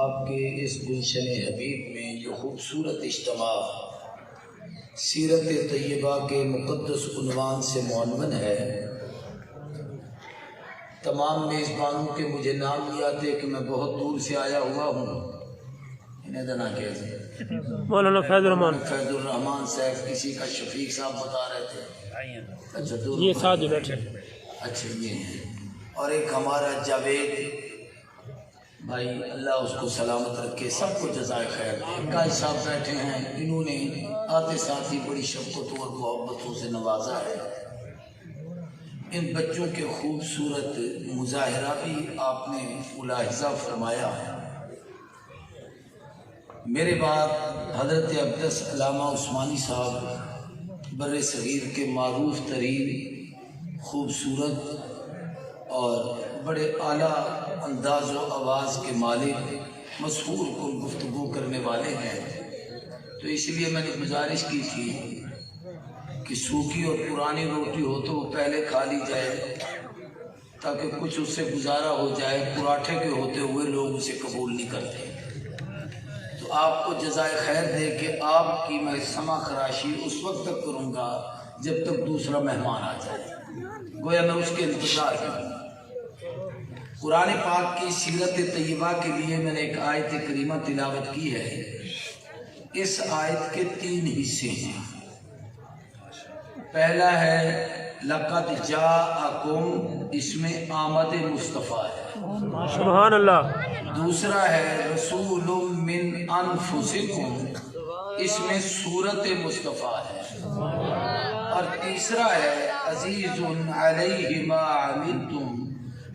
آپ کے اس گلشن حبیب میں یہ خوبصورت اجتماع سیرت طیبہ کے مقدس عنوان سے معنون ہے۔ تمام میزبانوں کے مجھے نام یاد ہے کہ میں بہت دور سے آیا ہوا ہوں۔ انہیں دنا کہتے مولانا فیض الرحمان صاحب، کسی کا شفیق صاحب بتا رہے تھے۔ اچھا یہ ساتھ جو بیٹھے، اچھا یہ ہیں، اور ایک ہمارا جاوید بھائی، اللہ اس کو سلامت رکھے، سب کو جزائے خیر دے۔ قائد صاحب بیٹھے ہیں، انہوں نے آتے ساتھ ہی بڑی شفقتوں اور محبتوں سے نوازا ہے۔ ان بچوں کے خوبصورت مظاہرہ بھی آپ نے ملاحظہ فرمایا ہے۔ میرے بعد حضرت اقدس علامہ عثمانی صاحب بر صغیر کے معروف ترین، خوبصورت اور بڑے اعلیٰ انداز و آواز کے مالک، مشہور کن گفتگو کرنے والے ہیں، تو اس لیے میں نے گزارش کی تھی کہ سوکھی اور پرانی روٹی ہو تو وہ پہلے کھا لی جائے تاکہ کچھ اس سے گزارا ہو جائے۔ پراٹھے کے ہوتے ہوئے لوگ اسے قبول نہیں کرتے، تو آپ کو جزائے خیر دے کہ آپ کی میں سما خراشی اس وقت تک کروں گا جب تک دوسرا مہمان آ جائے، گویا میں اس کے انتظار کروں۔ قرآن پاک کی سیرت طیبہ کے لیے میں نے ایک آیت کریمہ تلاوت کی ہے۔ اس آیت کے 3 حصے ہیں۔ پہلا ہے لقد جاءکم، اس میں آمد مصطفیٰ ہے۔ سبحان اللہ۔ دوسرا ہے رسول من انفسکم، اس میں صورت مصطفیٰ ہے۔ اور تیسرا ہے عزیز علیہ ما عنتم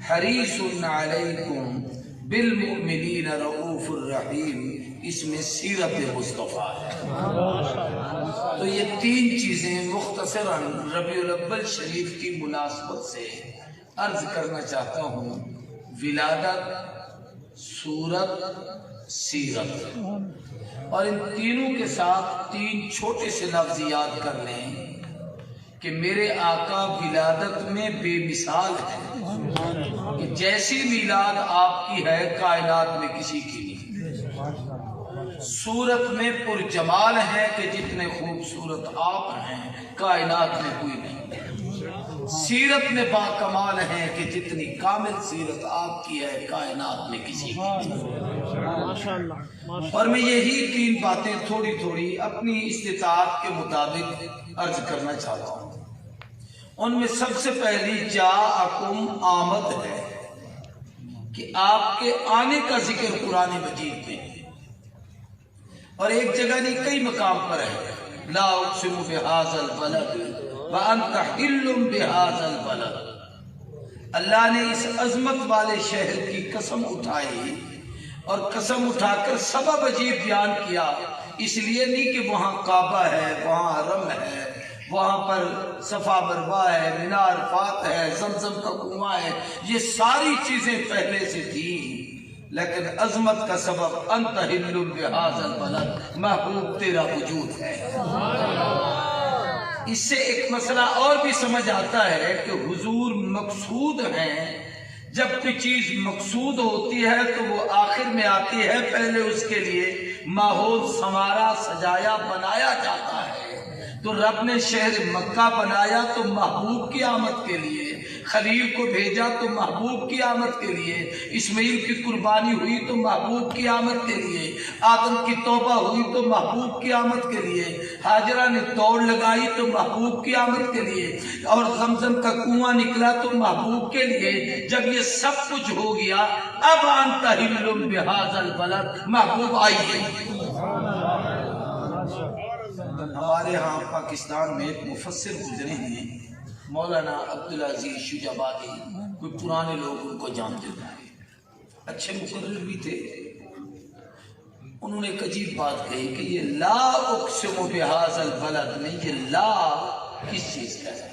حریص علیکم بالمؤمنین رؤوف الرحیم، اس میں سیرت مصطفیٰ ہے۔ تو یہ 3 چیزیں مختصراً ربیع الاول شریف کی مناسبت سے عرض کرنا چاہتا ہوں۔ ولادت، صورت، سیرت، اور ان تینوں کے ساتھ 3 چھوٹے سے لفظ یاد کر لیں کہ میرے آقا ولادت میں بے مثال ہے، کہ جیسی میلاد آپ کی ہے کائنات میں کسی کی نہیں۔ صورت میں پرجمال ہے کہ جتنے خوبصورت آپ ہیں کائنات میں کوئی نہیں۔ سیرت میں باکمال ہے کہ جتنی کامل سیرت آپ کی ہے کائنات میں کسی کی نہیں۔ اور میں یہی 3 باتیں تھوڑی تھوڑی اپنی استطاعت کے مطابق عرض کرنا چاہتا ہوں۔ ان میں سب سے پہلی جاءکم آمد ہے، کہ آپ کے آنے کا ذکر قرآن مجید میں ہے، اور ایک جگہ نہیں کئی مقام پر ہے۔ لا اقسم بہذا البلد وانت حل بہذا البلد، اللہ نے اس عظمت والے شہر کی قسم اٹھائی، اور قسم اٹھا کر سبب عجیب بیان کیا، اس لیے نہیں کہ وہاں کعبہ ہے، وہاں حرم ہے، وہاں پر صفا مروہ ہے، منہ عرفات ہے، زمزم کا کنواں ہے، یہ ساری چیزیں پہلے سے تھیں، لیکن عظمت کا سبب انت حل بہذا البلد، محبوب تیرا وجود ہے۔ اس سے ایک مسئلہ اور بھی سمجھ آتا ہے کہ حضور مقصود ہیں۔ جب کوئی چیز مقصود ہوتی ہے تو وہ آخر میں آتی ہے، پہلے اس کے لیے ماحول سنوارا سجایا بنایا جاتا ہے۔ تو رب نے شہر مکہ بنایا تو محبوب کی آمد کے لیے، خلیل کو بھیجا تو محبوب کی آمد کے لیے، اسماعیل کی قربانی ہوئی تو محبوب کی آمد کے لیے، آدم کی توبہ ہوئی تو محبوب کی آمد کے لیے، ہاجرہ نے دوڑ لگائی تو محبوب کی آمد کے لیے، اور زمزم کا کنواں نکلا تو محبوب کے لیے۔ جب یہ سب کچھ ہو گیا، اب انت حل بہذا البلد، محبوب آئیے۔ ہمارے ہاں پاکستان میں ایک مفسر گزرے ہیں، مولانا عبدالعزیز شجابادی، کوئی پرانے لوگ ان کو جانتے ہیں، اچھے مقرر بھی تھے۔ انہوں نے ایک عجیب بات کہی کہ یہ لا اقسم بہذا البلد میں یہ لا کس چیز کا ہے؟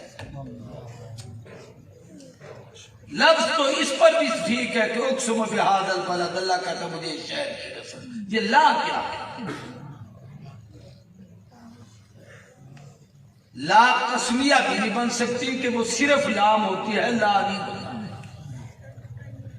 لفظ تو اس پر بھی ٹھیک ہے کہ اقسم بہذا البلد، اللہ کہتا مجھے اس شہر کی قسم، یہ لا کیا ہے؟ لا قسمیہ بھی نہیں بن سکتی کہ وہ صرف لام ہوتی ہے، لا نہیں بنتا۔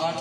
8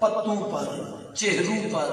پتوں پر، چہروں پر،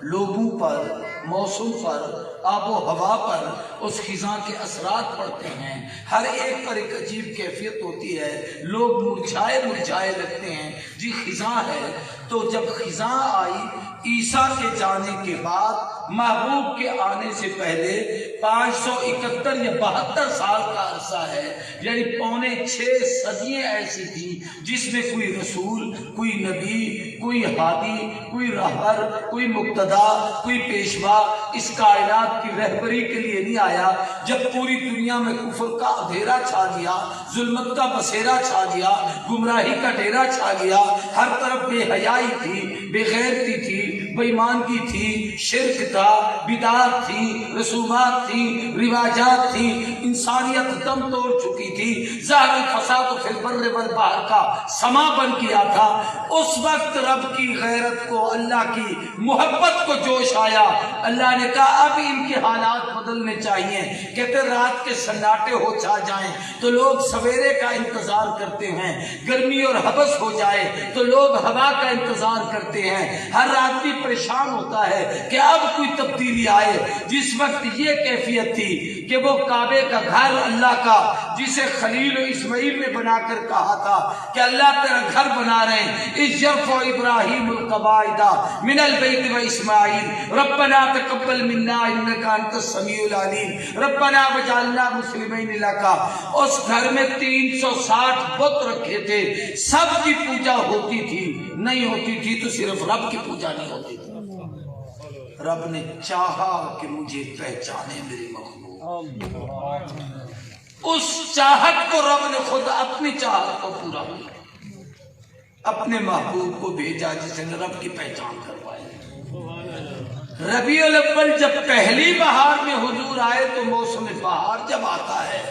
لوگوں پر، موسم پر، آب و ہوا پر اس خزاں کے اثرات پڑتے ہیں۔ ہر ایک پر ایک عجیب کیفیت ہوتی ہے، لوگ مرجھائے مرجھائے لگتے ہیں، جی خزاں ہے۔ تو جب خزاں آئی عیسیٰ کے جانے کے بعد، محبوب کے آنے سے پہلے 571 یا 72 سال کا عرصہ ہے، یعنی 5.25 صدیاں ایسی تھی جس میں کوئی رسول، کوئی نبی، کوئی ہادی، کوئی رہبر، کوئی مقتدا، کوئی پیشوا اس کائنات کی رہبری کے لیے نہیں آیا۔ جب پوری دنیا میں کفر کا اندھیرا چھا گیا، ظلمت کا بسیرا چھا گیا، گمراہی کا ڈیرا چھا گیا، ہر طرف بے حیائی تھی، بے غیرتی تھی، بے ایمانگی تھی، شرک تھا، بدعات تھی، رسومات تھی، رواجات تھی، انسانیت دم توڑ چکی تھی، ظاہر الفساد فی البر والبحر کا سما بن گیا تھا۔ اس وقت رب کی غیرت کو، اللہ کی محبت کو جوش آیا۔ اللہ نے کہا اب ان کے حالات بدلنے چاہیے۔ کہتے رات کے سناٹے ہو چھا جائیں تو لوگ سویرے کا انتظار کرتے ہیں، گرمی اور حبس ہو جائے تو لوگ ہوا کا انتظار کرتے ہیں۔ ہر آدمی پریشان ہوتا ہے کہ اب کوئی تبدیلی آئے۔ جس وقت یہ کیفیت تھی کہ وہ کعبے کا گھر اللہ کا، جسے خلیل و اسماعیل نے بنا کر کہا تھا کہ اللہ تیرا گھر بنا رہے ہیں، اذ یرفع ابراہیم القواعد من البیت و اسماعیل ربنا تقبل منا انک انت السمیع العلیم ربنا واجعلنا مسلمین لک۔ اس گھر میں 360 بت رکھے تھے، سب کی پوجا ہوتی تھی، نہیں ہوتی تھی تو صرف رب کی پوجا نہیں ہوتی تھی۔ رب نے چاہا کہ مجھے پہچانے میری مخلوق، اس چاہت کو رب نے خود اپنی چاہت کو پورا کیا، اپنے محبوب کو بھیجا جس نے رب کی پہچان کروائی۔ ربیع الاول جب پہلی بہار میں حضور آئے تو موسم بہار جب آتا ہے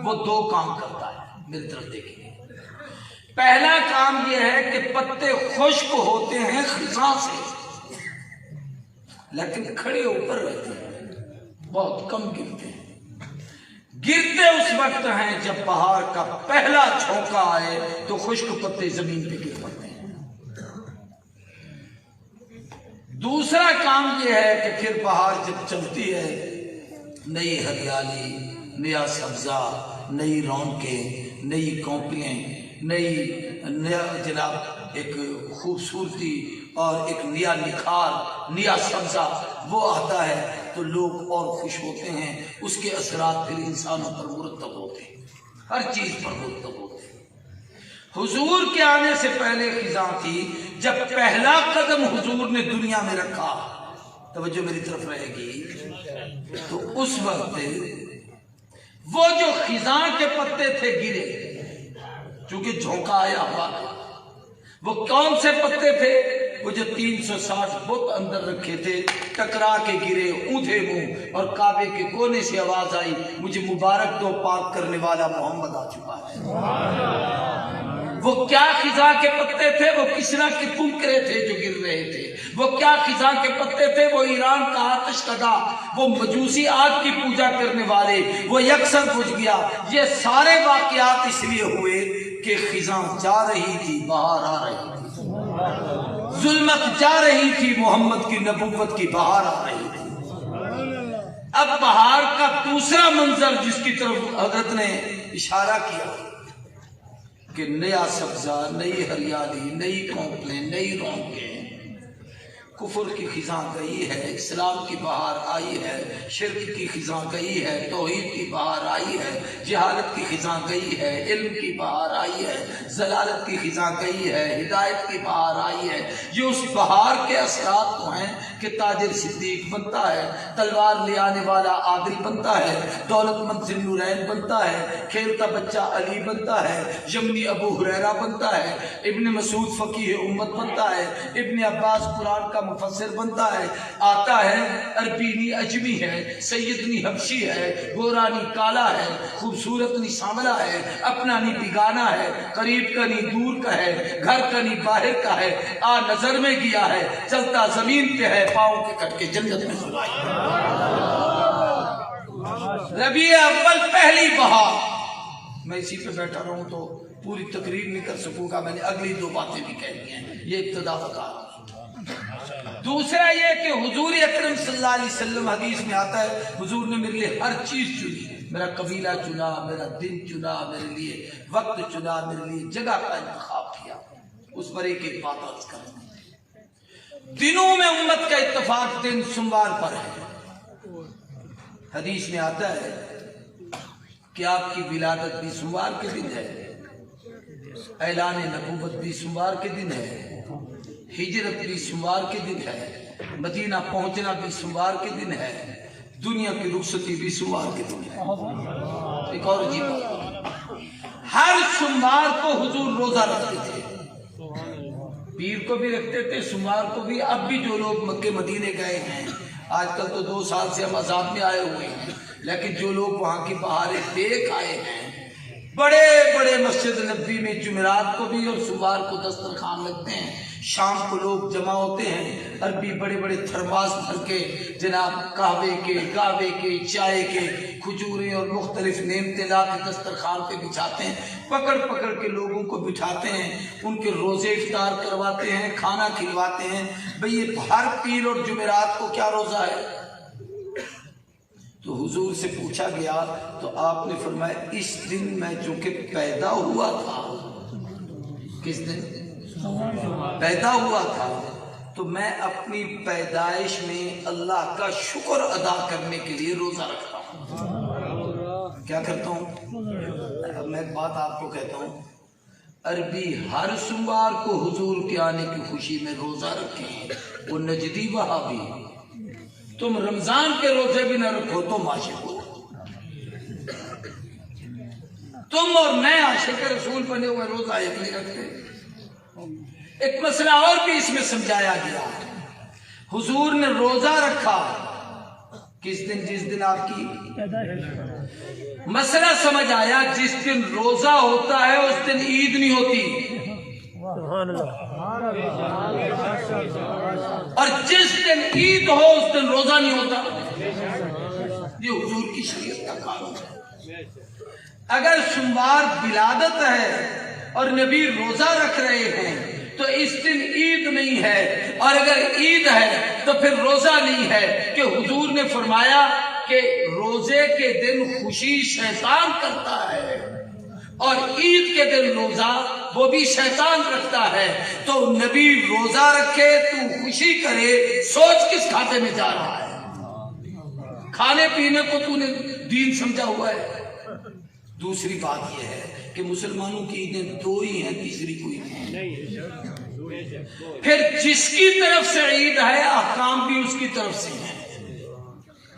وہ دو کام کرتا ہے، میری طرف دیکھیں۔ پہلا کام یہ ہے کہ پتے خشک ہوتے ہیں خزاں سے، لیکن کھڑے اوپر رہتے ہیں، بہت کم گرتے ہیں۔ گرتے اس وقت ہیں جب بہار کا پہلا جھونکا آئے تو خشک پتے زمین پہ گر پڑتے ہیں۔ دوسرا کام یہ ہے کہ پھر بہار جب چلتی ہے، نئی ہریالی، نیا سبزہ، نئی رونقیں، نئی کونپلیں، نیا جناب ایک خوبصورتی اور ایک نیا نکھار، نیا سبزہ وہ آتا ہے تو لوگ اور خوش ہوتے ہیں۔ اس کے اثرات پھر انسانوں پر مرتب ہوتے ہیں، ہر چیز پر مرتب ہوتے ہیں۔ حضور کے آنے سے پہلے خزاں تھی، جب پہلا قدم حضور نے دنیا میں رکھا، توجہ میری طرف رہے گی، تو اس وقت وہ جو خزاں کے پتے تھے گرے، چونکہ جھونکا آیا ہوا تھا۔ وہ کون سے پتے تھے؟ وہ جو 360 بت اندر رکھے تھے، ٹکرا کے گرے، اونھے منہ، اور کعبے کے کونے سے آواز آئی مجھے مبارک دو، پاک کرنے والا محمد آ چکا ہے۔ وہ کیا خزاں کے پتے تھے؟ وہ کسرا کے کنکرے تھے جو گر رہے تھے۔ وہ کیا خزاں کے پتے تھے؟ وہ ایران کا آتش کدا، وہ مجوسی آگ کی پوجا کرنے والے، وہ یکسر بجھ گیا۔ یہ سارے واقعات اس لیے ہوئے کہ خزاں جا رہی تھی، بہار آ رہی تھی، ظلمت جا رہی تھی، محمد کی نبوت کی بہار آ رہی تھی۔ اب بہار کا دوسرا منظر جس کی طرف حضرت نے اشارہ کیا کہ نیا سبزہ، نئی ہریالی، نئی کونپلیں، نئی رونقیں، کفر کی خزاں گئی ہے، اسلام کی بہار آئی ہے، شرک کی خزاں گئی ہے، توحید کی بہار آئی ہے، جہالت کی خزاں گئی ہے، علم کی بہار آئی ہے، ضلالت کی خزاں گئی ہے، ہدایت کی بہار آئی ہے۔ یہ اس بہار کے اثرات تو ہیں کہ تاجر صدیق بنتا ہے، تلوار لے آنے والا عادل بنتا ہے، دولت مند ذی النورین بنتا ہے، کھیلتا بچہ علی بنتا ہے، یمنی ابو ہریرہ بنتا ہے، ابن مسعود فقیہ امت بنتا ہے، ابن عباس قرآن کا مفسر بنتا ہے، آتا ہے عربینی اجمی ہے، سیدنی حبشی ہے، گورانی کالا ہے، خوبصورت نی سانولا ہے، اپنا نی بیگانہ ہے، قریب کا نی دور کا ہے، گھر کا نی باہر کا ہے، آ نظر میں گیا ہے، چلتا زمین پہ ہے، پاؤں کے کٹ کے جنت میں سلائی۔ ربیع اول پہلی بہار، میں اسی پہ بیٹھا رہوں تو پوری تقریر نہیں کر سکوں گا، میں نے اگلی 2 باتیں بھی کہہ دی ہیں، یہ ابتدا بتا رہا ہوں۔ دوسرا یہ کہ حضور اکرم صلی اللہ علیہ وسلم حدیث میں آتا ہے حضور نے میرے لیے ہر چیز چنی، میرا قبیلہ چنا، میرا دن چنا، میرے لیے وقت چنا، میرے لیے جگہ کا انتخاب کیا۔ اس پر ایک بات عرض کریں، دنوں میں امت کا اتفاق دن سوموار پر ہے۔ حدیث میں آتا ہے کہ آپ کی ولادت بھی سوموار کے دن ہے، اعلان نبوت بھی سوموار کے دن ہے، ہجرت بھی سوموار کے دن ہے، مدینہ پہنچنا بھی سوموار کے دن ہے، دنیا کی رخصتی بھی سوموار کے دن ہے۔ ایک اور عجیب بات، ہر سوموار کو حضور روزہ رکھتے تھے، پیر کو بھی رکھتے تھے، سوموار کو بھی۔ اب بھی جو لوگ مکے مدینے گئے ہیں، آج کل تو 2 سال سے ہم عذاب میں آئے ہوئے ہیں، لیکن جو لوگ وہاں کی بہاریں دیکھ آئے ہیں، بڑے بڑے مسجد نبوی میں جمعرات کو بھی اور سوموار کو دسترخوان لگتے ہیں، شام کو لوگ جمع ہوتے ہیں، عربی بڑے بڑے تھرماس بھر کے جناب قہوے کے، گاوے کے، چائے کے، کھجوریں اور مختلف نعمتیں لا کے دسترخوان پہ بچھاتے ہیں، پکڑ پکڑ کے لوگوں کو بٹھاتے ہیں، ان کے روزے افطار کرواتے ہیں، کھانا کھلواتے ہیں۔ بھئی یہ ہر پیر اور جمعرات کو کیا روزہ ہے؟ تو حضور سے پوچھا گیا تو آپ نے فرمایا اس دن میں چونکہ پیدا ہوا تھا، کس دن پیدا ہوا تھا، تو میں اپنی پیدائش میں اللہ کا شکر ادا کرنے کے لیے روزہ رکھتا ہوں۔ کیا کرتا ہوں؟ اب میں ایک بات آپ کو کہتا ہوں، عربی ہر سوموار کو حضور کے آنے کی خوشی میں روزہ رکھیں، وہ نجدی وہابی، تم رمضان کے روزے بھی نہ رکھو تو عاشق ہو، تم اور میں عاشق رسول بنے ہوئے روزہ ایک نہیں رکھتے۔ ایک مسئلہ اور بھی اس میں سمجھایا گیا، حضور نے روزہ رکھا کس دن؟ جس دن آپ کی مسئلہ سمجھ آیا، جس دن روزہ ہوتا ہے اس دن عید نہیں ہوتی، اور جس دن عید ہو اس دن روزہ نہیں ہوتا۔ یہ حضور کی شریعت کا قانون ہے۔ اگر سوموار ولادت ہے اور نبی روزہ رکھ رہے ہیں تو اس دن عید نہیں ہے، اور اگر عید ہے تو پھر روزہ نہیں ہے، کہ حضور نے فرمایا کہ روزے کے دن خوشی شیطان کرتا ہے اور عید کے دن روزہ وہ بھی شیطان رکھتا ہے، تو نبی روزہ رکھے تو خوشی کرے، سوچ کس کھاتے میں جا رہا ہے؟ کھانے پینے کو تو نے دین سمجھا ہوا ہے۔ دوسری بات یہ ہے کہ مسلمانوں کی عیدیں 2 ہی ہیں، تیسری کوئی نہیں۔ پھر جس کی طرف سے عید ہے احکام بھی اس کی طرف سے ہیں۔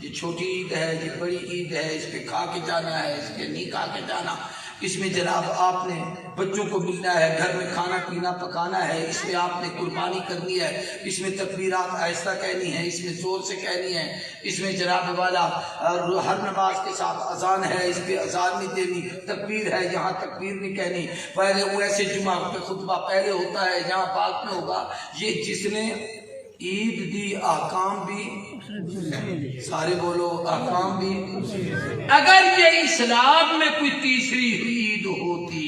یہ چھوٹی عید ہے، یہ بڑی عید ہے، اس پہ کھا کے جانا ہے، اس پہ نہیں کھا کے جانا، اس میں جناب آپ نے بچوں کو ملنا ہے، گھر میں کھانا پینا پکانا ہے، اس میں آپ نے قربانی کرنی ہے، اس میں تکبیرات آہستہ کہنی ہے، اس میں زور سے کہنی ہے، اس میں جناب والا ہر نماز کے ساتھ اذان ہے، اس پہ اذان نہیں دینی، تکبیر ہے یہاں تکبیر نہیں کہنی، پہلے ویسے جمعہ پہ خطبہ پہلے ہوتا ہے یہاں بعد میں ہوگا۔ یہ جس نے عید دی احکام بھی، سارے بولو احکام بھی۔ اگر یہ اسلام میں کوئی تیسری عید ہوتی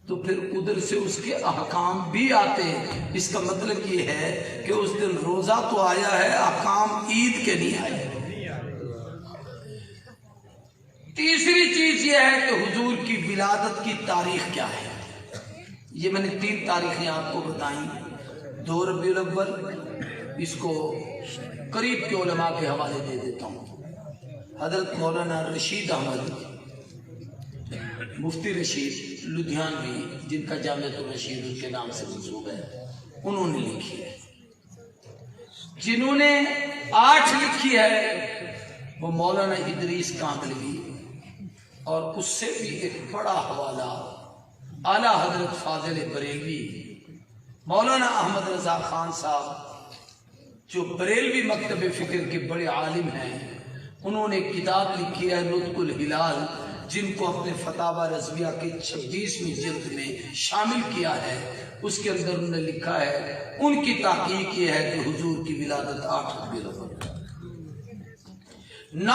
تو پھر ادھر سے اس کے احکام بھی آتے۔ اس کا مطلب یہ ہے کہ اس دن روزہ تو آیا ہے، احکام عید کے نہیں آئے۔ تیسری چیز یہ ہے کہ حضور کی ولادت کی تاریخ کیا ہے۔ یہ میں نے 3 تاریخیں آپ کو بتائیں۔ 2 ربیع الاول، اس کو قریب کے علماء کے حوالے دے دیتا ہوں۔ حضرت مولانا رشید احمد مفتی رشید لدھیانوی، جن کا جامعۃ الرشید ان کے نام سے منسوب ہے، انہوں نے لکھی ہے۔ جنہوں نے 8 لکھی ہے وہ مولانا ادریس کاندھلوی، اور اس سے بھی ایک بڑا حوالہ اعلیٰ حضرت فاضل بریلوی مولانا احمد رضا خان صاحب، جو بریلوی مکتب فکر کے بڑے عالم ہیں، انہوں نے کتاب لکھی ہے نطق الہلال، جن کو اپنے فتاوی رضویہ کے 26ویں جلد میں شامل کیا ہے۔ اس کے اندر انہوں نے لکھا ہے، ان کی تحقیق یہ ہے کہ حضور کی ولادت 8 ربیع الاول، 9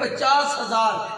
50,000,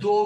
2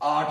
8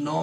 9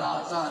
10,000,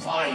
5,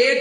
1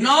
9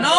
9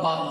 12।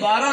12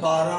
12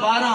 12।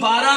12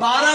12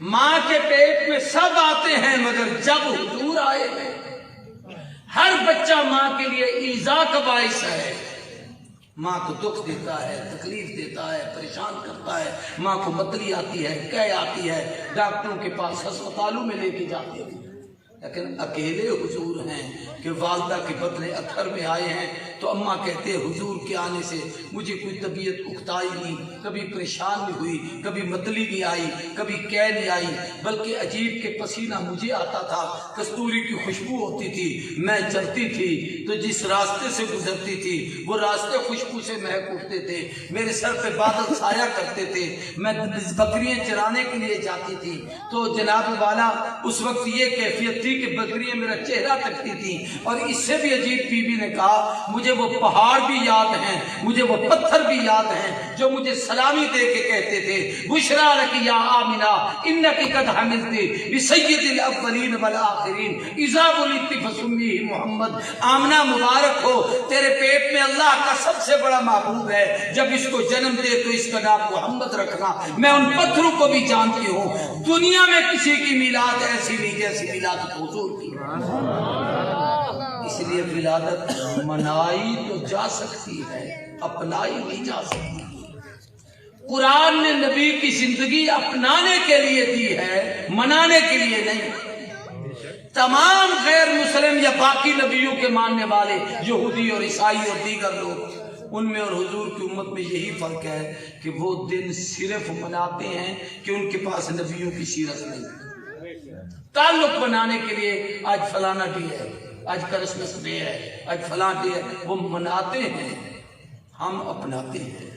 ماں کے پیٹ میں سب آتے ہیں مگر جب حضور آئے ہیں، ہر بچہ ماں کے لیے ایذا کا باعث ہے، ماں کو دکھ دیتا ہے، تکلیف دیتا ہے، پریشان کرتا ہے، ماں کو متلی آتی ہے، قے آتی ہے، ڈاکٹروں کے پاس ہسپتالوں میں لے کے جاتے ہیں، لیکن اکیلے حضور ہیں کہ والدہ کے بدلے اکھر میں آئے ہیں تو اماں کہتے ہیں حضور کے آنے سے مجھے کوئی طبیعت اکتائی نہیں، کبھی پریشان نہیں ہوئی، کبھی متلی نہیں آئی، کبھی قے نہیں آئی، بلکہ عجیب کے پسینہ مجھے آتا تھا، کستوری کی خوشبو ہوتی تھی، میں چلتی تھی تو جس راستے سے گزرتی تھی وہ راستے خوشبو سے مہک اٹھتے تھے، میرے سر پہ بادل سایہ کرتے تھے، میں بکریاں چرانے کے لیے جاتی تھی تو جناب والا اس وقت یہ کیفیت تھی کہ بکریاں میرا چہرہ تکتی تھی، اور اس سے بھی عجیب بی بی نے کہا مجھے وہ پہاڑ بھی یاد ہیں، مجھے وہ پتھر بھی یاد ہیں جو مجھے سلامی دے کے کہتے تھے بشرا لک یا آمنہ انکی قد حملتی بسید الاولین والآخرین اذا ولدت فسمیہ محمد، آمنہ مبارک ہو، تیرے پیٹ میں اللہ کا سب سے بڑا محبوب ہے، جب اس کو جنم دے تو اس کا نام محمد رکھنا، میں ان پتھروں کو بھی جانتی ہوں، دنیا میں کسی کی میلاد ایسی نہیں جیسی میلاد حضور کی، اس لیے ولادت منائی تو جا سکتی ہے، اپنائی نہیں جا سکتی۔ قرآن نے نبی کی زندگی اپنانے کے لیے دی ہے، منانے کے لیے نہیں۔ تمام غیر مسلم یا باقی نبیوں کے ماننے والے یہودی اور عیسائی اور دیگر لوگ، ان میں اور حضور کی امت میں یہی فرق ہے کہ وہ دن صرف مناتے ہیں کہ ان کے پاس نبیوں کی سیرت نہیں، تعلق بنانے کے لیے آج فلانا ڈے ہے، آج کرسمس ڈے ہے، آج فلاں ڈے ہے، وہ مناتے ہیں، ہم اپناتے ہیں،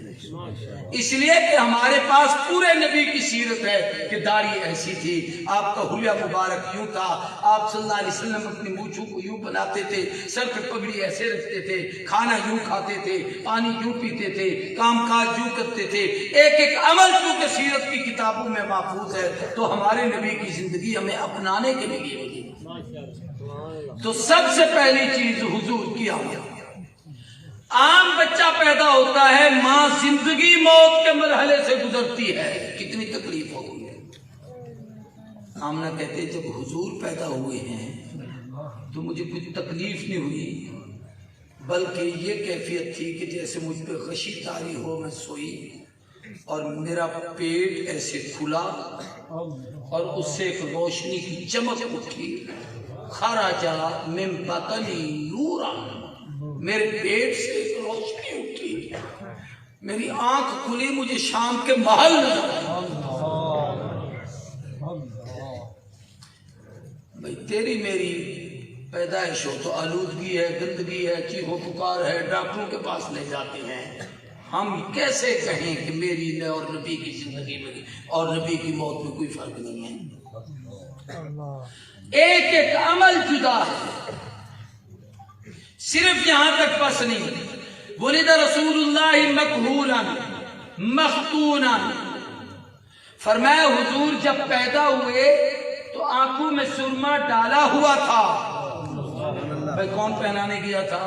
اس لیے کہ ہمارے پاس پورے نبی کی سیرت ہے کہ داڑھی ایسی تھی، آپ کا حلیہ مبارک یوں تھا، آپ صلی اللہ علیہ وسلم اپنی مونچھوں کو یوں بناتے تھے، سر پہ پگڑی ایسے رکھتے تھے، کھانا یوں کھاتے تھے، پانی یوں پیتے تھے، کام کاج یوں کرتے تھے، ایک ایک عمل چونکہ سیرت کی کتابوں میں محفوظ ہے تو ہمارے نبی کی زندگی ہمیں اپنانے کے لیے ہوگی۔ تو سب سے پہلی چیز حضور کی آمد۔ عام بچہ پیدا ہوتا ہے، ماں زندگی موت کے مرحلے سے گزرتی ہے، کتنی تکلیف ہوگی۔ آمنہ کہتے ہیں جب حضور پیدا ہوئے ہیں تو مجھے کچھ تکلیف نہیں ہوئی، بلکہ یہ کیفیت تھی کہ جیسے مجھ پہ غشی طاری ہو، میں سوئی اور میرا پیٹ ایسے کھلا اور اس سے ایک روشنی کی چمک اٹھی، خرج من بطنی نورا، میرے پیٹ سے ایک روشنی اٹھی، میری آنکھ کھلی، مجھے شام کے محل نظر، بھئی تیری میری پیدائش ہو تو آلودگی ہے، گندگی ہے، چیخو پکار ہے، ڈاکٹروں کے پاس لے جاتے ہیں، ہم کیسے کہیں کہ میری نے اور نبی کی زندگی میں اور نبی کی موت میں کوئی فرق نہیں ہے؟ ایک ایک عمل جدا ہے، صرف یہاں تک بس نہیں۔ ولد رسول اللہ مکحولا مختونا، فرمایا حضور جب پیدا ہوئے تو آنکھوں میں سرما ڈالا ہوا تھا، بھائی کون پہنانے گیا تھا؟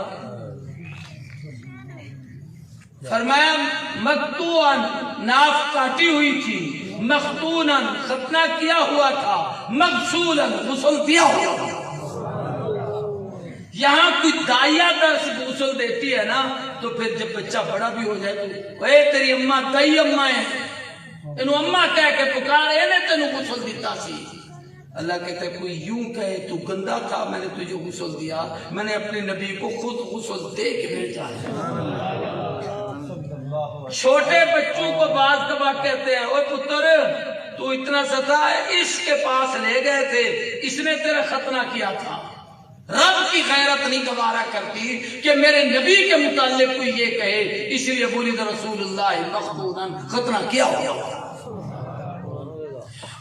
فرمایا مقطوعاً، ناف کاٹی ہوئی تھی، مختوناً، ختنہ کیا ہوا تھا، مغسولاً، غسل دیا ہوا تھا۔ یہاں کوئی دائیا درس غسل دیتی ہے نا تو پھر جب بچہ بڑا بھی ہو جائے تو اے تیری اماں دائی اماں ہے، انہوں اماں کہہ کے پکار اے نے تینوں غسل دیتا سی۔ اللہ کہتا ہے کوئی یوں کہے تو گندا تھا، میں نے تجھے غسل دیا، میں نے اپنے نبی کو خود غسل دے کے بھیجا ہے۔ چھوٹے بچوں کو بعض دفعہ کہتے ہیں اوے پتر تو اتنا ستا ہے، اس کے پاس لے گئے تھے، اس نے تیرا ختنہ کیا تھا۔ رب کی غیرت نہیں گوارا کرتی کہ میرے نبی کے متعلق کوئی یہ کہے، اس لیے ولد رسول اللہ مختونا، ختنہ کیا ہوا۔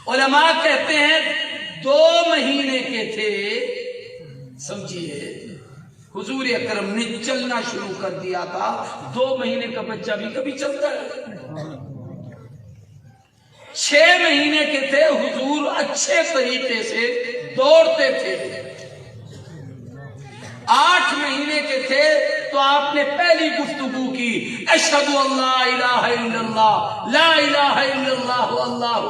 علماء کہتے ہیں 2 مہینے کے تھے، سمجھیے حضور اکرم نے چلنا شروع کر دیا تھا، 2 مہینے کا بچہ بھی کبھی چلتا ہے۔ 6 مہینے کے تھے، حضور اچھے طریقے سے دوڑتے تھے۔ 8 مہینے کے تھے تو آپ نے پہلی گفتگو کی، اشہد ان لا الہ الا اللہ، لا الہ الا اللہ، اللہ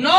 9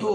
2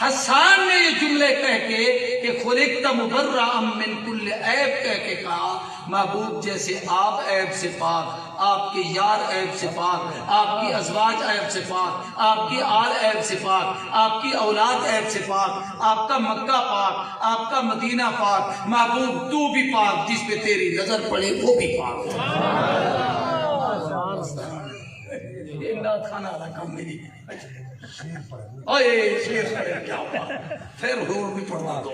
حسان نے یہ جملے کہہ کے کہ خلقت مبرأ من کل عیب کہہ کے کہا محبوب جیسے آپ عیب سے پاک، آپ کے یار عیب سے پاک، آپ کی ازواج عیب سے پاک، آپ کی آل عیب سے پاک، آپ کی اولاد عیب سے پاک، آپ کا مکہ پاک، آپ کا مدینہ پاک، محبوب تو بھی پاک، جس پہ تیری نظر پڑے وہ بھی پاک۔ کھانا رکھا میری شیر کیا پھر ہور بھی پڑھوا دو۔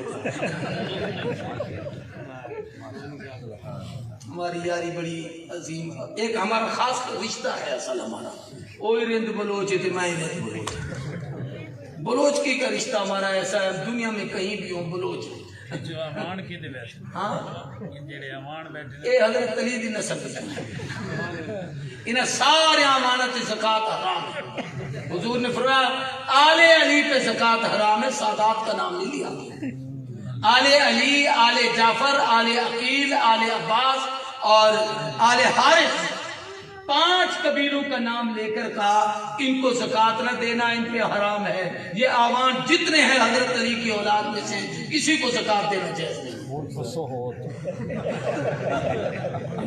ہماری یاری بڑی عظیم، ایک ہمارا خاص رشتہ ہے اصل ہمارا، اوئی رند بلوچ تھے میں رند بلوچ، بلوچ کی کا رشتہ ہمارا ایسا ہے، دنیا میں کہیں بھی ہوں بلوچ جو امان کی دے بیٹھے، ہاں جڑے امان بیٹھے اے حضرت علی دی نسل انہیں سارے امانت زکوٰۃ حرام ہے۔ حضور نے فرمایا آل علی پہ زکوٰۃ حرام ہے، سادات کا نام نہیں لیا، آل علی، آل جعفر، آل عقیل، آل عباس اور آل حارث، 5 قبیلوں کا نام لے کر کہا ان کو زکوٰۃ نہ دینا، ان پہ حرام ہے۔ یہ آوان جتنے ہیں حضرت علی کی اولاد میں سے کسی کو زکوٰۃ دینا جائز نہیں۔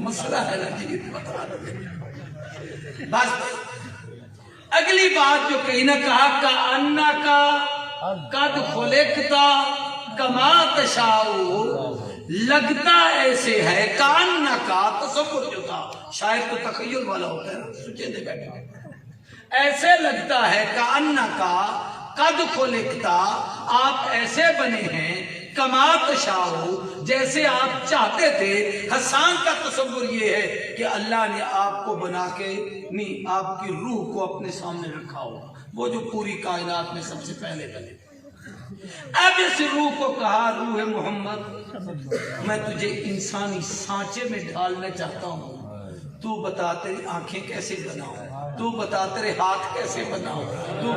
مسئلہ ہے نا جی، بس اگلی بات جو کہیں نہ کہا کَأَنَّكَ قَدْ خُلِقْتَ كَمَا تَشَاءُ، لگتا ایسے ہے، کَأَنَّكَ تصور جو تھا شاید تو تخیل والا ہوتا ہے نا، سوچے دے بیٹھے، ایسے لگتا ہے کَأَنَّكَ قَدْ خُلِقْتَ، آپ ایسے بنے ہیں، کما تشاء، جیسے آپ چاہتے تھے۔ حسان کا تصور یہ ہے کہ اللہ نے آپ کو بنا کے نہیں، آپ کی روح کو اپنے سامنے رکھا ہو، وہ جو پوری کائنات میں سب سے پہلے بنے۔ اب اس روح کو کہا روح محمد میں تجھے انسانی سانچے میں ڈالنا چاہتا ہوں، تو بتا تیری آنکھیں کیسے بناؤں، تو بتا تیرے ہاتھ کیسے بناؤں، تو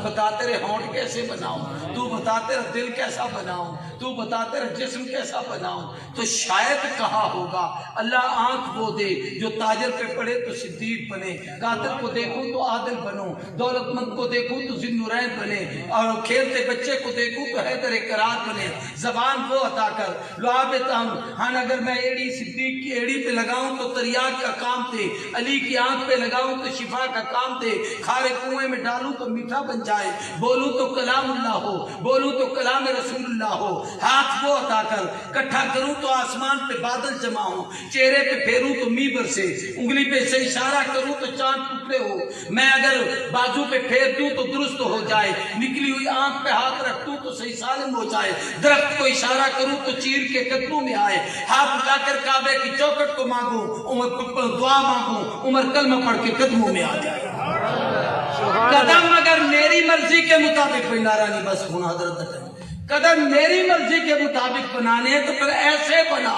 بتا تیرے ہونٹ کیسے بناؤں، تو بتا تیرا دل کیسا بناؤں، تو بتا تیرا جسم کیسا بناؤں۔ تو شاید کہا ہوگا اللہ آنکھ وہ دے جو تاجر پہ پڑے تو صدیق بنے، قاتل کو دیکھوں تو عادل بنوں، دولت مند کو دیکھوں تو ذی النورین بنے، اور کھیلتے بچے کو دیکھوں تو حیدر کرات بنے۔ زبان وہ عطا کر لعاب تہم، ہاں اگر میں ایڑی صدیق کی ایڑی پہ لگاؤں تو تریاق کا کام دے، علی کی آنکھ پہ لگاؤں تو شفا کا کام دے، کھارے کنویں میں ڈالوں تو میٹھا بن جائے، بولوں تو کلام اللہ ہو، بولوں تو کلام رسول اللہ ہو۔ ہاتھ وہ عطا کر کٹھا کروں تو آسمان پہ بادل جمع ہوں، چہرے پہ پھیروں تو می برسے، انگلی پہ سے اشارہ کروں تو چاند ٹکڑے ہو، میں اگر بازو پہ پھیر دوں تو درست ہو جائے، نکلی ہوئی آنکھ پہ ہاتھ رکھ دوں تو صحیح سالم ہو جائے، درخت کو اشارہ کروں تو چیر کے قدموں میں آئے، ہاتھ اٹھا کر کعبے کی چوکھٹ کو مانگوں، دعا مانگوں، عمر کلمہ پڑھ کے قدموں میں آ جائے۔ قدم اگر میری مرضی کے مطابق کوئی نعرہ نہیں، بس ہونا حضرت قدم میری مرضی کے مطابق بنانے تو پھر ایسے بنا،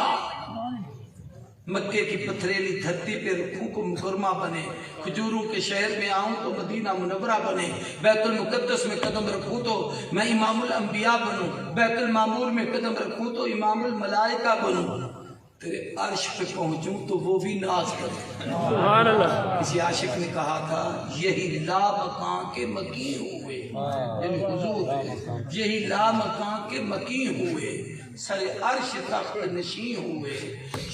مکے کی پتھریلی دھرتی پہ رکھوں کو مکرمہ بنے، کھجوروں کے شہر میں آؤں تو مدینہ منورہ بنے، بیت المقدس میں قدم رکھوں تو میں امام الانبیاء بنوں، بیت المعمور میں قدم رکھوں تو امام الملائکہ بنوں، تیرے عرش پہ پہنچوں تو وہ بھی ناز کرے۔ سبحان اللہ۔ کسی عاشق نے کہا تھا یہی لا مکان کے مکین ہوئے، یعنی حضور ہے، یہی لا مکان کے مکین ہوئے، سر عرش تخت نشین ہوئے،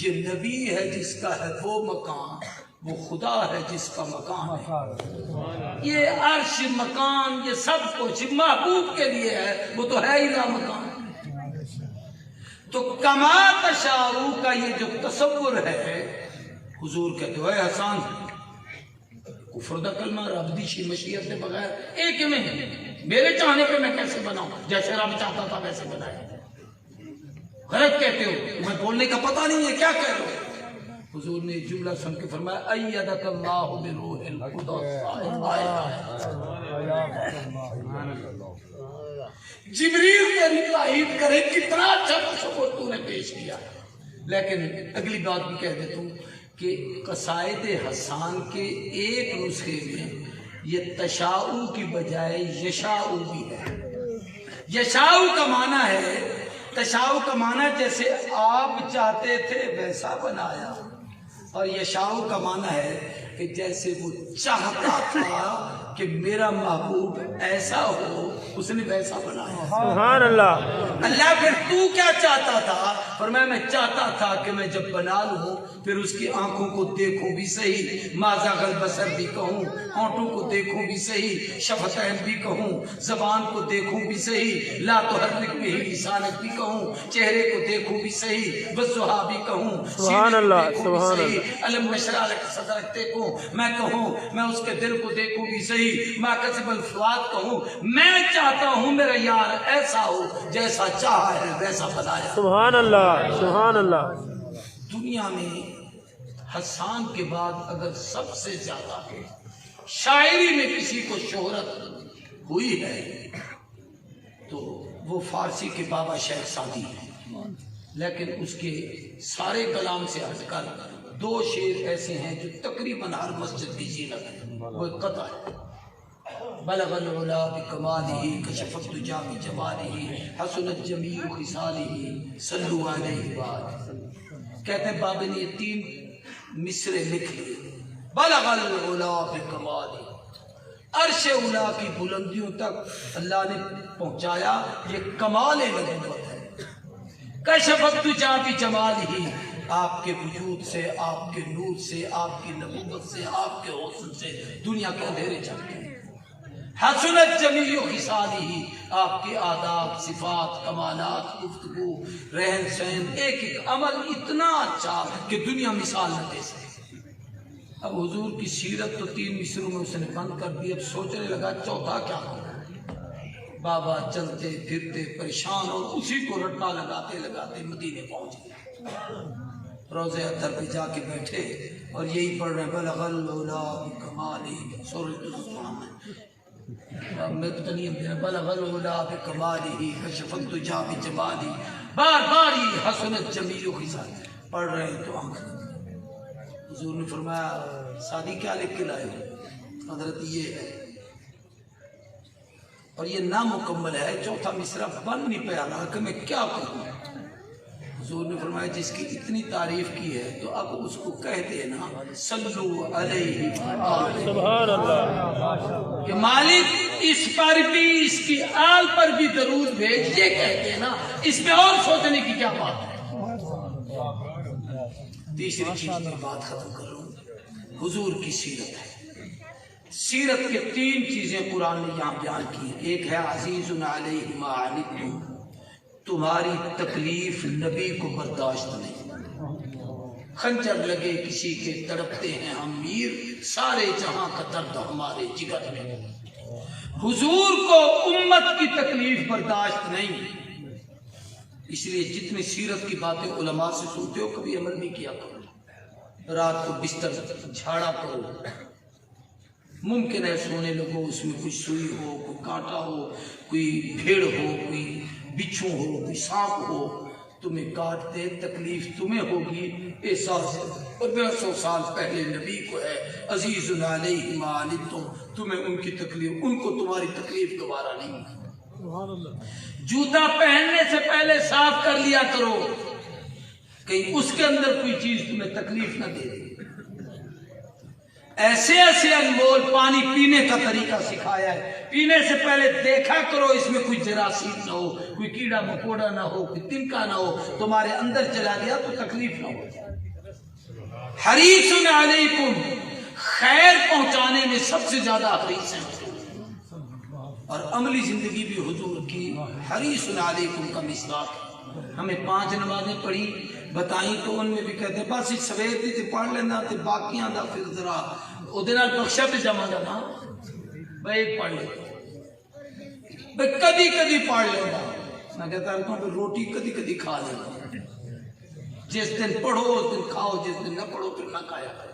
یہ نبی ہے جس کا ہے وہ مکان، وہ خدا ہے جس کا مکان ہے۔ یہ عرش مکان یہ سب کچھ محبوب کے لیے ہے، وہ تو ہے ہی لا مکان۔ تو کما تشاء کا یہ جو تصور ہے، حضور کہتے ہوئے حسان کفر دا کلمہ رب دی مشیت کے بغیر ایک میں میرے چاہنے پہ میں کیسے بناؤں، جیسے رب چاہتا تھا ویسے بنائے، غلط کہتے ہو، تمہیں بولنے کا پتہ نہیں ہے کیا کہہ رہے ہو۔ حضور نے جملہ سن کے فرمایا ایدک اللہ بروح القدس، جبریل تیری تائید کرے، کتنا اچھا تصور تو نے پیش کیا۔ لیکن اگلی بات بھی کہہ دیتا ہوں کہ قصائد حسان کے ایک نسخے میں یہ تشاؤ کی بجائے یشاؤ بھی ہے۔ یشاؤ کا معنی ہے، تشاؤ کا معنی جیسے آپ چاہتے تھے ویسا بنایا، اور یشاؤ کا معنی ہے کہ جیسے وہ چاہتا تھا کہ میرا محبوب ایسا ہو، اس نے ویسا بنایا۔ سبحان اللہ۔ اللہ پھر تو کیا چاہتا تھا؟ فرمایا میں چاہتا تھا کہ میں جب بنا لوں پھر اس کی آنکھوں کو دیکھوں بھی صحیح، ما زاغ البصر بھی کہوں، ہونٹوں کو دیکھوں بھی صحیح، شفتین بھی کہوں، زبان کو دیکھوں بھی صحیح، لا تحرک به لسانک بھی کہوں، چہرے کو دیکھوں بھی صحیح، والضحیٰ بھی کہوں، سبحان اللہ، سبحان اللہ، الم نشرح لک صدرک دیکھوں میں کہوں، میں اس کے دل کو دیکھوں بھی صحیح، ما کسب الفؤاد کہوں، میں چاہتا ہوں میرا یار ایسا ہو جیسا چاہا ہے ویسا بنایا۔ سبحان اللہ، سبحان اللہ۔ دنیا میں حسان کے بعد اگر سب سے زیادہ شاعری میں کسی کو شہرت ہوئی ہے تو وہ فارسی کے بابا شیخ سعدی ہیں، لیکن اس کے سارے کلام سے ہٹ کر 2 شعر ایسے ہیں جو تقریباً ہر مسجد کی زینت ہے۔ وہ ایک قطع ہے، بلغ العلا بکمالہ کشف الدجا بجمالہ حسنت جمیع خصالہ صلوا علیہ وآلہ۔ کہتے ہیں بابا نے یہ 3 مصرے لکھ لیے، بلغ العلا بکمالہ، عرش اولا کی بلندیوں تک اللہ نے پہنچایا، یہ کمال نبوت ہے۔ کشف الدجا بجمالہ، آپ کے وجود سے، آپ کے نور سے، آپ کی نبوت سے، آپ کے حسن سے دنیا کے اندھیرے چلتے ہیں۔ حسنت جمیع خصالہ، آپ کے آداب، صفات، کمالات، گفتگو، رہن سہن، ایک ایک عمل اتنا اچھا کہ دنیا مثال نہ دے سکے۔ اب حضور کی سیرت تو 3 مصروں میں اس نے بند کر دی، اب سوچنے لگا چوتھا کیا کروں۔ بابا چلتے پھرتے پریشان اور اسی کو رٹا لگاتے لگاتے مدینے پہنچ گئے، روضہ اطہر پہ جا کے بیٹھے اور یہی پڑھ رہے ہیں، بلغ العلا بکمالہ، سورۃ میں تو نہیں دینا، بلغ العلا بکمالہ کشف الدجا بجمالہ، بار بار یہ حسنت جمیع خصالہ پڑھ رہے ہیں تو آنکھ حضور نے فرمایا سعدی کیا لکھ کے لائے ہو؟ حضرت یہ ہے اور یہ نامکمل ہے، چوتھا مصرع بن نہیں پایا رہا کہ میں کیا کروں۔ حضور نے فرمایا جس کی اتنی تعریف کی ہے تو اب اس کو کہہ دینا صلو علیہ وآلہ، سبحان اللہ۔ کہ مالک اس پر بھی، اس کی آل پر بھی درود بھیج، یہ کہہ دینا، اس میں اور سوچنے کی کیا بات ہے۔ تیسری چیز کی بات ختم کروں، حضور کی سیرت ہے۔ سیرت کے 3 چیزیں قرآن نے یہاں بیان کی، ایک ہے عزیز علیہ ما عنتم، تمہاری تکلیف نبی کو برداشت نہیں، خنجر لگے کسی کے تڑپتے ہیں ہم میر، سارے جہاں کا درد ہمارے جگر میں۔ حضور کو امت کی تکلیف برداشت نہیں، اس لیے جتنی سیرت کی باتیں علماء سے سنتے ہو کبھی عمل نہیں کیا کرو۔ رات کو بستر جھاڑا کرو، ممکن ہے سونے لگو اس میں کوئی سوئی ہو، کوئی کانٹا ہو، کوئی بھیڑ ہو، کوئی بچھو ہو، کوئی سانپ ہو، تمہیں کاٹ دے، تکلیف تمہیں ہوگی۔ احساس 1500 سال پہلے نبی کو ہے عزیز علیہ ما عنتم، تمہیں ان کی تکلیف، ان کو تمہاری تکلیف گوارا نہیں۔ جوتا پہننے سے پہلے صاف کر لیا کرو، کہیں اس کے اندر کوئی چیز تمہیں تکلیف نہ دے دے۔ ایسے ایسے انمول پانی پینے کا طریقہ سکھایا ہے، پینے سے پہلے دیکھا کرو اس میں کوئی جراثیم نہ ہو، کوئی کیڑا مکوڑا نہ ہو، کوئی تنکا نہ ہو، تمہارے اندر چلا گیا تو تکلیف نہ ہو جائے۔ حریص علیکم، خیر پہنچانے میں سب سے زیادہ حریص ہیں، اور عملی زندگی بھی حضور کی حریص علیکم کا مصداق ہے۔ ہمیں 5 نمازیں پڑھی بتائیں تو ان میں بھی کہتے ہیں بس سویر دی تے پڑھ لینا تے باقیاں دا پھر ذرا اودے نال بخشا تے جمع کرنا، بھائی ایک پڑھ لے، بھائی کدی کدی پڑھ لینا، میں کہتا ہوں کہ روٹی کدی کدی کھا لینا، جس دن پڑھو اس دن کھاؤ، جس دن نہ پڑھو پھر نہ کھایا کرو۔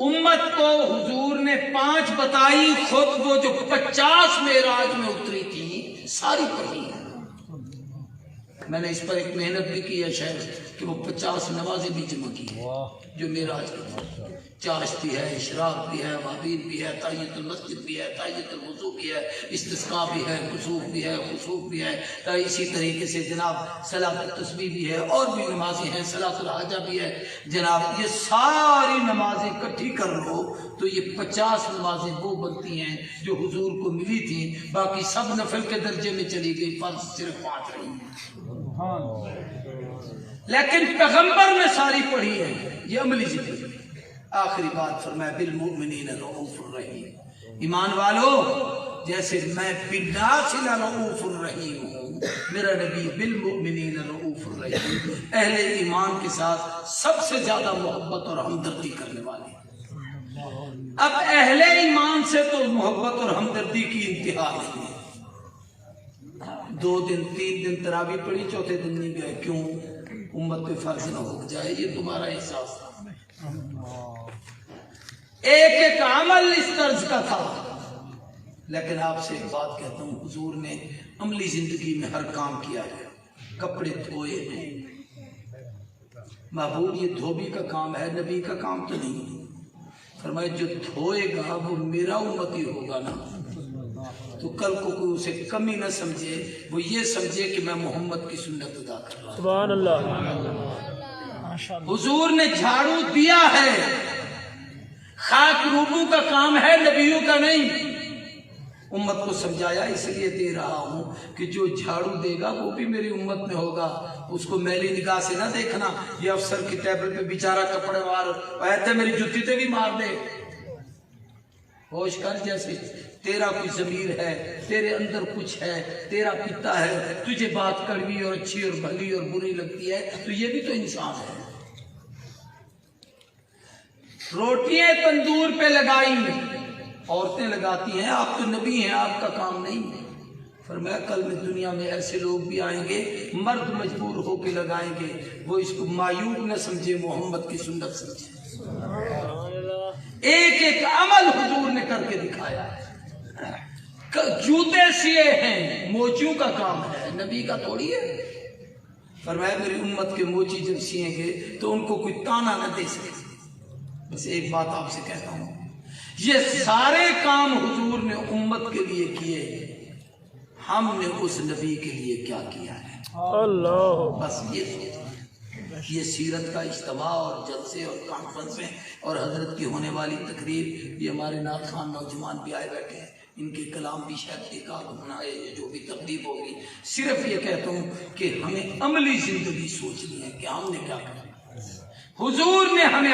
امت کو حضور نے 5 بتائی، خود وہ جو 50 معراج میں اتری تھی ساری پڑھی ہے۔ میں نے اس پر ایک محنت بھی کی ہے شاید کہ وہ 50 نمازیں بھی جمع کی ہیں جو معراج کی، چاشتی ہے، اشراق بھی ہے، وابین بھی ہے، تحیۃ المسجد بھی ہے، تحیۃ الوضو بھی ہے، استسقاء بھی ہے، کسوف بھی ہے، خسوف بھی ہے، اسی طریقے سے جناب صلاۃ التسبیح بھی ہے، اور بھی نمازیں ہیں، صلاۃ الحاجہ بھی ہے جناب۔ یہ ساری نمازیں اکٹھی کر لو تو یہ 50 نمازیں وہ بنتی ہیں جو حضور کو ملی تھیں، باقی سب نفل کے درجے میں چلی گئی، فرض صرف 5 رہی ہیں، لیکن پیغمبر نے ساری پڑھی ہے، یہ عملی زندگی۔ آخری بات فرمایا بالمؤمنین رؤوف الرحیم، ایمان والو جیسے میں بالناس رؤوف الرحیم ہوں، میرا نبی بالمؤمنین رؤوف الرحیم، اہل ایمان کے ساتھ سب سے زیادہ محبت اور ہمدردی کرنے والے۔ اب اہل ایمان سے تو محبت اور ہمدردی کی انتہا نہیں ہے، 2 دن 3 دن تراویح پڑھی، چوتھے دن نہیں گئے، کیوں؟ امت پہ فرض نہ ہو جائے، یہ تمہارا احساس تھا، ایک ایک عمل اس طرز کا تھا۔ لیکن آپ سے ایک بات کہتا ہوں، حضور نے عملی زندگی میں ہر کام کیا ہے، کپڑے دھوئے ہیں، محبوب یہ دھوبی کا کام ہے، نبی کا کام تو نہیں۔ فرمایا جو دھوئے گا وہ میرا امتی ہوگا نا، تو کل کو کوئی اسے کمی نہ سمجھے، وہ یہ سمجھے کہ میں محمد کی سنت ادا کر رہا ہوں۔ سبحان اللہ۔ حضور نے جھاڑو دیا ہے، خاک روبوں کا کام ہے، نبیوں کا نہیں۔ امت کو سمجھایا اس لیے دے رہا ہوں کہ جو جھاڑو دے گا وہ بھی میری امت میں ہوگا، اس کو میلی نگاہ سے نہ دیکھنا، یہ افسر کی ٹیبل پہ بیچارہ کپڑے مار ایسے میری جتی تے بھی مار دے۔ ہوش کر، جیسے تیرا کوئی ضمیر ہے، تیرے اندر کچھ ہے، تیرا پتا ہے، تجھے بات کڑوی اور اچھی اور بھلی اور بری لگتی ہے، تو یہ بھی تو انسان ہے۔ روٹیاں تندور پہ لگائی عورتیں لگاتی ہیں، آپ تو نبی ہیں، آپ کا کام نہیں ہے۔ فرمایا کل میں دنیا میں ایسے لوگ بھی آئیں گے، مرد مجبور ہو کے لگائیں گے، وہ اس کو معیوب نہ سمجھے، محمد کی سنت سمجھے۔ ایک ایک عمل حضور نے کر کے دکھایا ہے۔ جوتے سیے ہیں، موچیوں کا کام ہے، نبی کا تھوڑی ہے۔ فرمایا میری امت کے موچی جب سیئیں گے تو ان کو کوئی تانا نہ دے سکے۔ بس ایک بات آپ سے کہتا ہوں، یہ سارے کام حضور نے امت کے لیے کیے، ہم نے اس نبی کے لیے کیا کیا ہے؟ اللہ، بس یہ سیرت کا اجتماع اور جلسے اور کانفرنسیں اور حضرت کی ہونے والی تقریر، یہ ہمارے نعت خوان نوجوان بھی آئے بیٹھے ہیں، ان کے کلام بھی شاید ایک آدھ ہونا ہے، جو بھی تقریب ہوگی، صرف یہ کہتا ہوں کہ ہمیں عملی زندگی سوچنی ہے کہ ہم نے کیا کرنا۔ حضور نے ہمیں